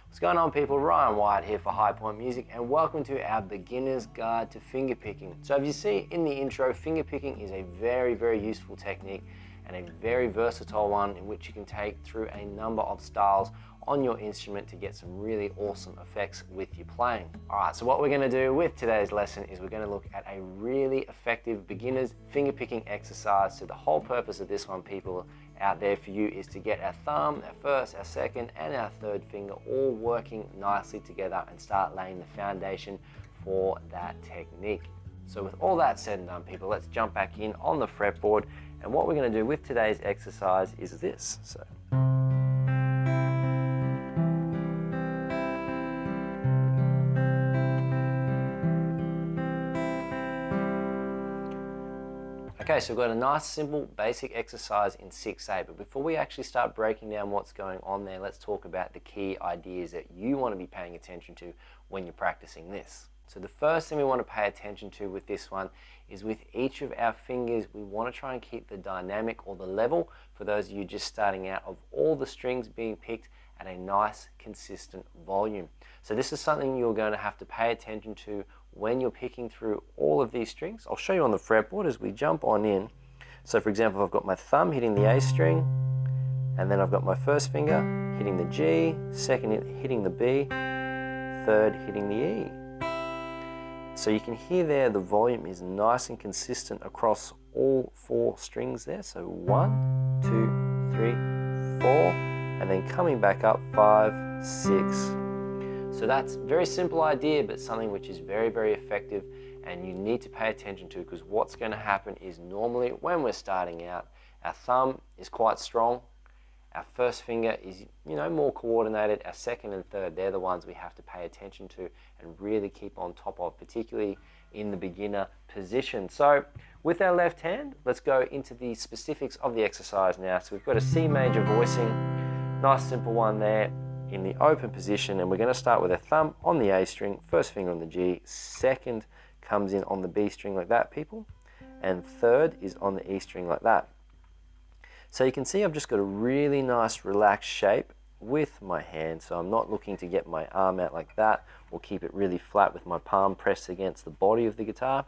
What's going on, people? Ryan Wyatt here for High Point Music, and welcome to our beginner's guide to fingerpicking. So as you see in the intro, fingerpicking is a very useful technique and a very versatile one in which you can take through a number of styles on your instrument to get some really awesome effects with your playing. Alright, so what we're going to do with today's lesson is we're going to look at a really effective beginner's fingerpicking exercise. So the whole purpose of this one, people out there for you, is to get our thumb, our first, our second and our third finger all working nicely together and start laying the foundation for that technique. So with all that said and done, people, let's jump back in on the fretboard, and what we're going to do with today's exercise is this. So okay, so we've got a nice, simple, basic exercise in 6/8, but before we actually start breaking down what's going on there, let's talk about the key ideas that you want to be paying attention to when you're practicing this. So the first thing we want to pay attention to with this one is with each of our fingers, we want to try and keep the dynamic or the level, for those of you just starting out, of all the strings being picked at a nice, consistent volume. So this is something you're going to have to pay attention to when you're picking through all of these strings. I'll show you on the fretboard as we jump on in. So for example, I've got my thumb hitting the A string, and then I've got my first finger hitting the G, second hitting the B, third hitting the E. So you can hear there the volume is nice and consistent across all 4 strings there. So 1, 2, 3, 4, and then coming back up 5, 6. So that's a very simple idea, but something which is very effective, and you need to pay attention to, because what's going to happen is normally when we're starting out, our thumb is quite strong, our first finger is, more coordinated, our second and third, they're the ones we have to pay attention to and really keep on top of, particularly in the beginner position. So with our left hand, let's go into the specifics of the exercise now. So we've got a C major voicing, nice simple one there in the open position, and we're going to start with a thumb on the A string, first finger on the G, second comes in on the B string like that, people, and third is on the E string like that. So you can see I've just got a really nice relaxed shape with my hand, so I'm not looking to get my arm out like that or keep it really flat with my palm pressed against the body of the guitar.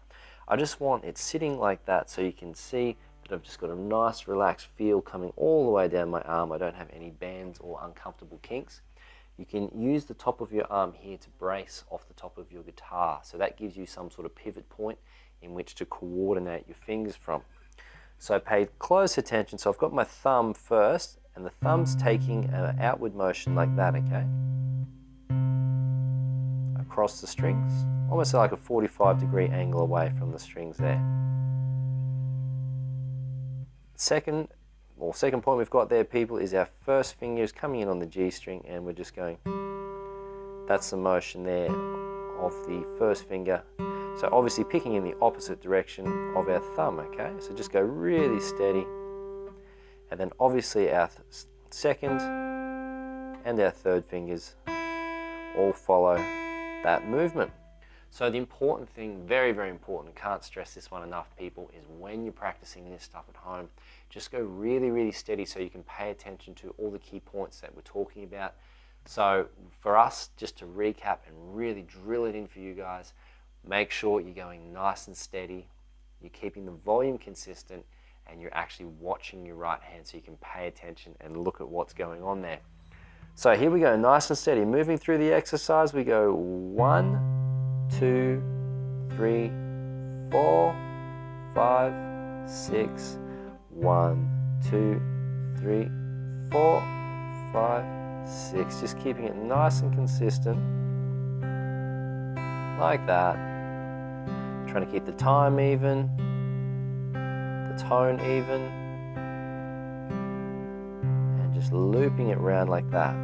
I just want it sitting like that, so you can see that I've just got a nice relaxed feel coming all the way down my arm. I don't have any bands or uncomfortable kinks. You can use the top of your arm here to brace off the top of your guitar, so that gives you some sort of pivot point in which to coordinate your fingers from. So pay close attention. So I've got my thumb first, and the thumb's taking an outward motion like that, okay? Across the strings, almost like a 45-degree angle away from the strings there. Second point we've got there, people, is our first finger is coming in on the G string, and we're just going, that's the motion there of the first finger. So obviously picking in the opposite direction of our thumb, okay? So just go really steady. And then obviously our second and our third fingers all follow that movement. So the important thing, very important, can't stress this one enough, people, is when you're practicing this stuff at home, just go really steady so you can pay attention to all the key points that we're talking about. So for us, just to recap and really drill it in for you guys, make sure you're going nice and steady, you're keeping the volume consistent, and you're actually watching your right hand so you can pay attention and look at what's going on there. So here we go, nice and steady. Moving through the exercise, we go 1, 2, 3, 4, 5, 6, 1, 2, 3, 4, 5, 6. Just keeping it nice and consistent, like that. Trying to keep the time even, the tone even, and just looping it around like that.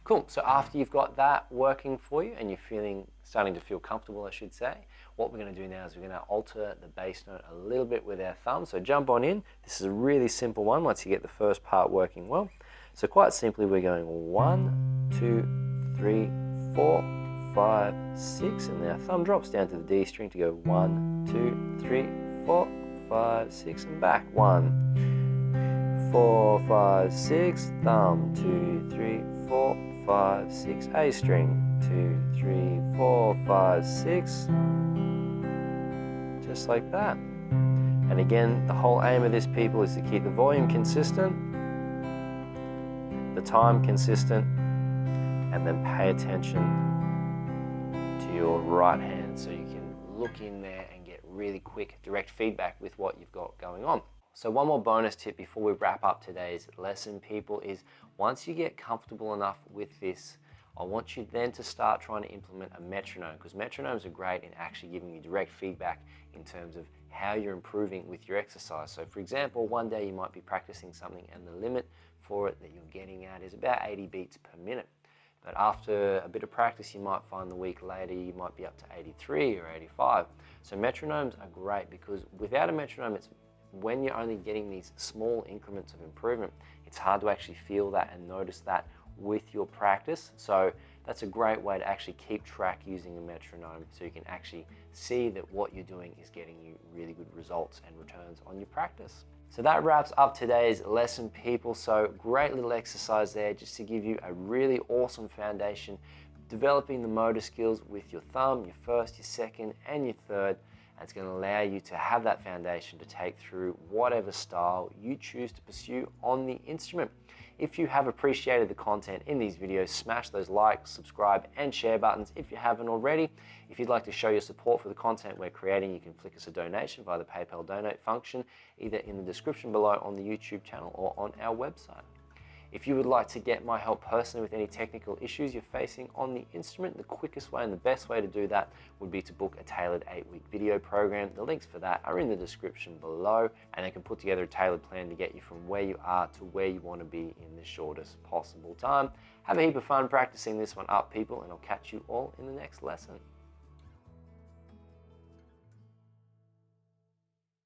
Cool, so after you've got that working for you and you're starting to feel comfortable, I should say, what we're going to do now is we're going to alter the bass note a little bit with our thumb. So jump on in. This is a really simple one once you get the first part working well. So quite simply, we're going 1, 2, 3, 4, 5, 6, and our thumb drops down to the D string to go 1, 2, 3, 4, 5, 6, and back. 1, 4, 5, 6, thumb, 2, 3, 4, 5, 6, A string, 2, 3, 4, 5, 6, just like that. And again, the whole aim of this, people, is to keep the volume consistent, the time consistent, and then pay attention to your right hand so you can look in there and get really quick direct feedback with what you've got going on. So one more bonus tip before we wrap up today's lesson, people, is once you get comfortable enough with this, I want you then to start trying to implement a metronome, because metronomes are great in actually giving you direct feedback in terms of how you're improving with your exercise. So for example, one day you might be practicing something and the limit for it that you're getting at is about 80 beats per minute. But after a bit of practice, you might find the week later you might be up to 83 or 85. So metronomes are great, because without a metronome, it's when you're only getting these small increments of improvement, it's hard to actually feel that and notice that with your practice. So that's a great way to actually keep track using a metronome, so you can actually see that what you're doing is getting you really good results and returns on your practice. So that wraps up today's lesson, people. So great little exercise there just to give you a really awesome foundation, developing the motor skills with your thumb, your first, your second, and your third. And it's going to allow you to have that foundation to take through whatever style you choose to pursue on the instrument. If you have appreciated the content in these videos, smash those like, subscribe, and share buttons if you haven't already. If you'd like to show your support for the content we're creating, you can flick us a donation via the PayPal donate function, either in the description below on the YouTube channel or on our website. If you would like to get my help personally with any technical issues you're facing on the instrument, the quickest way and the best way to do that would be to book a tailored 8-week video program. The links for that are in the description below, and they can put together a tailored plan to get you from where you are to where you want to be in the shortest possible time. Have a heap of fun practicing this one up, people, and I'll catch you all in the next lesson.